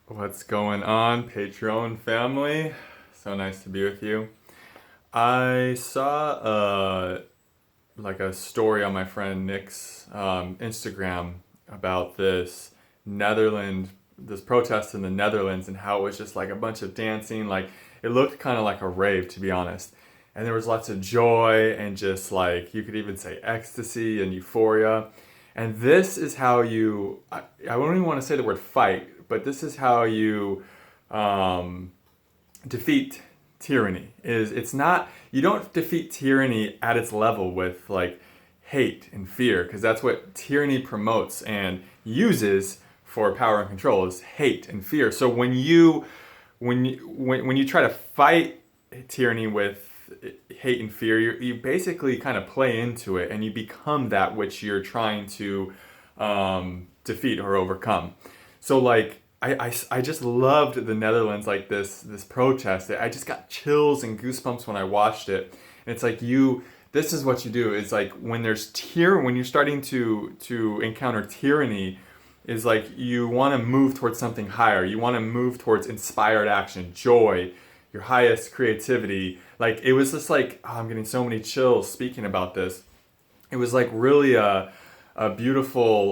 What's going on, Patreon family? So nice to be with you. I saw a story on my friend Nick's Instagram about this protest in the Netherlands, and how it was just like a bunch of dancing. Like it looked kind of like a rave, to be honest. And there was lots of joy and just like you could even say ecstasy and euphoria. And this is how I don't even want to say the word fight, but this is how you um, defeat tyranny. It's not, you don't defeat tyranny at its level with like hate and fear, because that's what tyranny promotes and uses for power and control is hate and fear. So when you try to fight tyranny with hate and fear, you basically kind of play into it and you become that which you're trying to defeat or overcome. So like I just loved the Netherlands, like this protest. I just got chills and goosebumps when I watched it. And it's like this is what you do. It's like when when you're starting to encounter tyranny, is like you want to move towards something higher. You want to move towards inspired action, joy, your highest creativity. Like it was just like, oh, I'm getting so many chills speaking about this. It was like really a beautiful.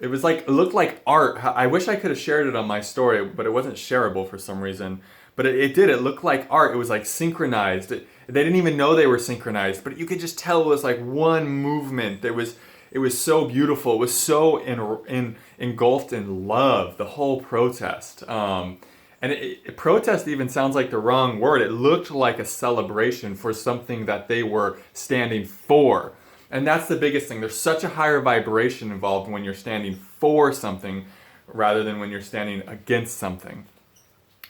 It was like, it looked like art. I wish I could have shared it on my story, but it wasn't shareable for some reason. But it did. It looked like art. It was like synchronized. They didn't even know they were synchronized, but you could just tell it was like one movement. It was so beautiful. It was so engulfed in love. The whole protest. And protest even sounds like the wrong word. It looked like a celebration for something that they were standing for. And that's the biggest thing. There's such a higher vibration involved when you're standing for something rather than when you're standing against something.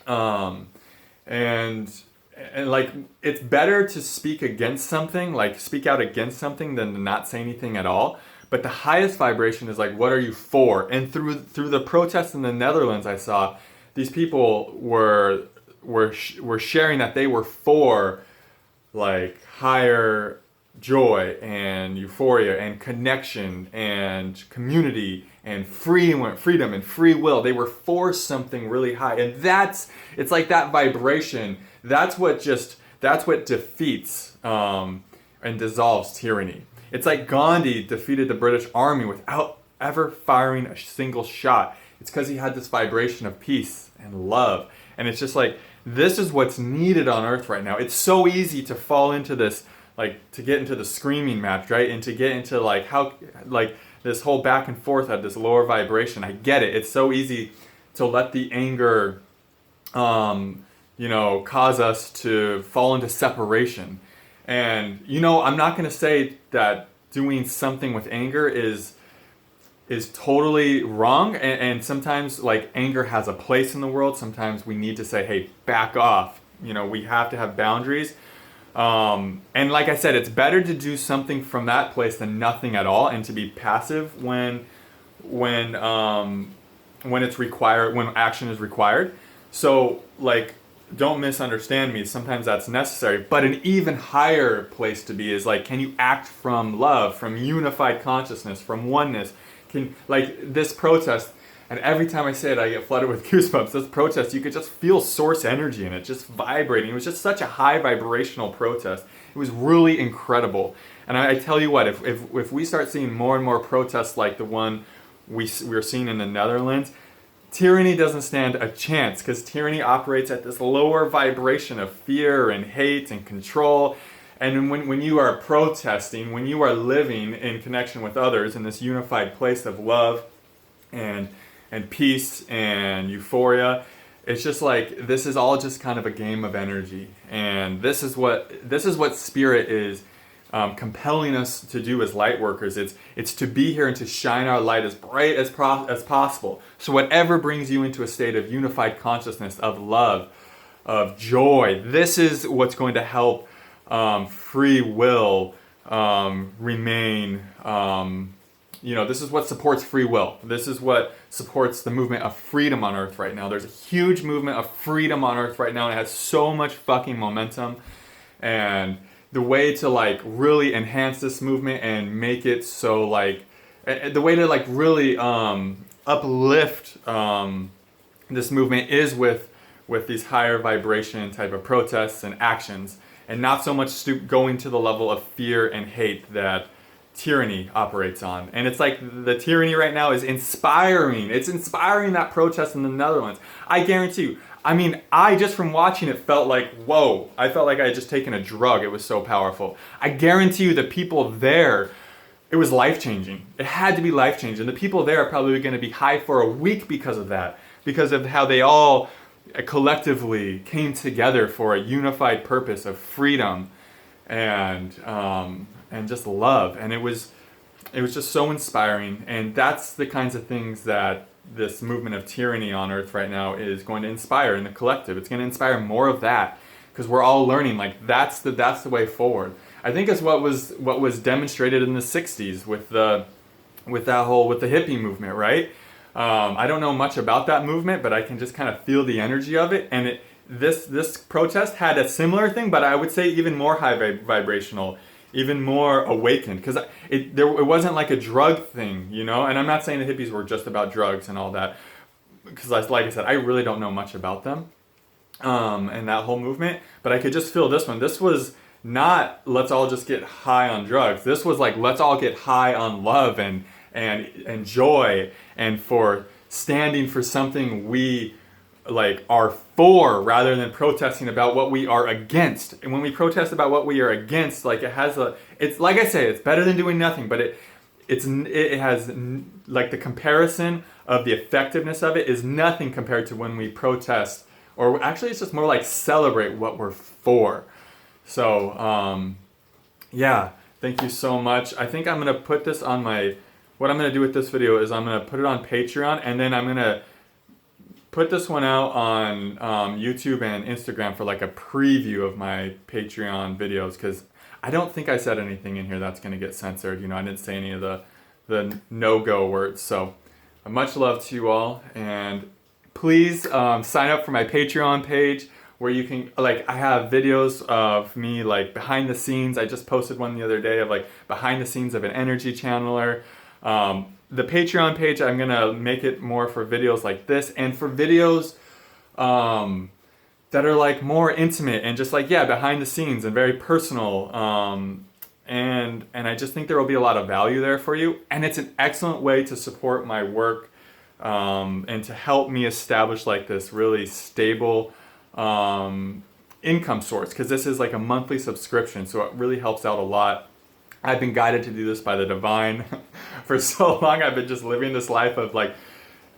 Um, and and like it's better to speak against something, like speak out against something, than to not say anything at all. But the highest vibration is like, what are you for? And through the protests in the Netherlands, I saw these people were sharing that they were for like higher joy and euphoria and connection and community and freedom and free will. They were for something really high, and it's like that vibration. That's what defeats and dissolves tyranny. It's like Gandhi defeated the British Army without ever firing a single shot. It's because he had this vibration of peace and love. And it's just like, this is what's needed on earth right now. It's so easy to fall into this, like to get into the screaming match, right? And to get into like this whole back and forth at this lower vibration. I get it. It's so easy to let the anger, cause us to fall into separation. And, I'm not going to say that doing something with anger is totally wrong, and sometimes like anger has a place in the world. Sometimes we need to say, hey, back off. We have to have boundaries. And like I said, it's better to do something from that place than nothing at all, and to be passive when it's required, when action is required. So like, don't misunderstand me. Sometimes that's necessary, but an even higher place to be is like, can you act from love, from unified consciousness, from oneness? Can, like this protest, and every time I say it I get flooded with goosebumps. This protest, you could just feel source energy in it, just vibrating. It was just such a high vibrational protest. It was really incredible. And I tell you what, if we start seeing more and more protests like the one we're seeing in the Netherlands, tyranny doesn't stand a chance, because tyranny operates at this lower vibration of fear and hate and control. And when you are protesting, when you are living in connection with others in this unified place of love and peace and euphoria, it's just like, this is all just kind of a game of energy. And this is what spirit is compelling us to do as light workers. It's to be here and to shine our light as bright as possible. So whatever brings you into a state of unified consciousness, of love, of joy, this is what's going to help free will remain. This is what supports free will. This is what supports the movement of freedom on earth right now. There's a huge movement of freedom on earth right now, and it has so much fucking momentum. And the way to like really enhance this movement and make it so like, the way to like really uplift this movement is with these higher vibration type of protests and actions, and not so much going to the level of fear and hate that tyranny operates on. And it's like the tyranny right now is inspiring. It's inspiring that protest in the Netherlands. I guarantee you. I mean, I just from watching it felt like, whoa, I felt like I had just taken a drug. It was so powerful. I guarantee you the people there, it was life-changing. It had to be life-changing. The people there are probably going to be high for a week because of that, because of how they all collectively came together for a unified purpose of freedom and just love. And it was just so inspiring. And that's the kinds of things that this movement of tyranny on earth right now is going to inspire in the collective. It's going to inspire more of that, because we're all learning like that's the way forward. I think it's what was demonstrated in the 60s with the hippie movement, right? I don't know much about that movement, but I can just kind of feel the energy of it. And this protest had a similar thing, but I would say even more high vibrational, even more awakened, because it wasn't like a drug thing, you know. And I'm not saying the hippies were just about drugs and all that, because like I said, I really don't know much about them and that whole movement. But I could just feel this one. This was not let's all just get high on drugs. This was like let's all get high on love and joy, and for standing for something we like are for, rather than protesting about what we are against. And when we protest about what we are against, like it's like I say, it's better than doing nothing, but it has like the comparison of the effectiveness of it is nothing compared to when we protest, or actually it's just more like celebrate what we're for. So yeah, thank you so much. I think I'm gonna put this on what I'm gonna do with this video is I'm gonna put it on Patreon, and then I'm gonna put this one out on YouTube and Instagram for like a preview of my Patreon videos, because I don't think I said anything in here that's going to get censored. You know, I didn't say any of the no-go words. So much love to you all, and please sign up for my Patreon page, where you can, like, I have videos of me like behind the scenes. I just posted one the other day of like behind the scenes of an energy channeler. The Patreon page, I'm going to make it more for videos like this, and for videos that are like more intimate and just like, yeah, behind the scenes and very personal. And I just think there will be a lot of value there for you. And it's an excellent way to support my work and to help me establish like this really stable income source, because this is like a monthly subscription. So it really helps out a lot. I've been guided to do this by the divine for so long. I've been just living this life of like,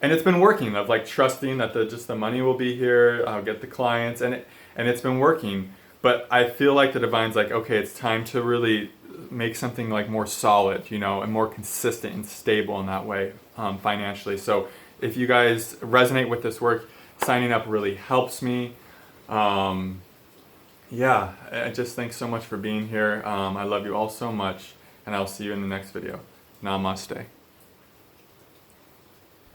and it's been working, of like trusting that the money will be here, I'll get the clients, and it's been working. But I feel like the divine's like, okay, it's time to really make something like more solid, you know, and more consistent and stable in that way financially. So if you guys resonate with this work, signing up really helps me. Yeah, I just thanks so much for being here. I love you all so much, and I'll see you in the next video. Namaste.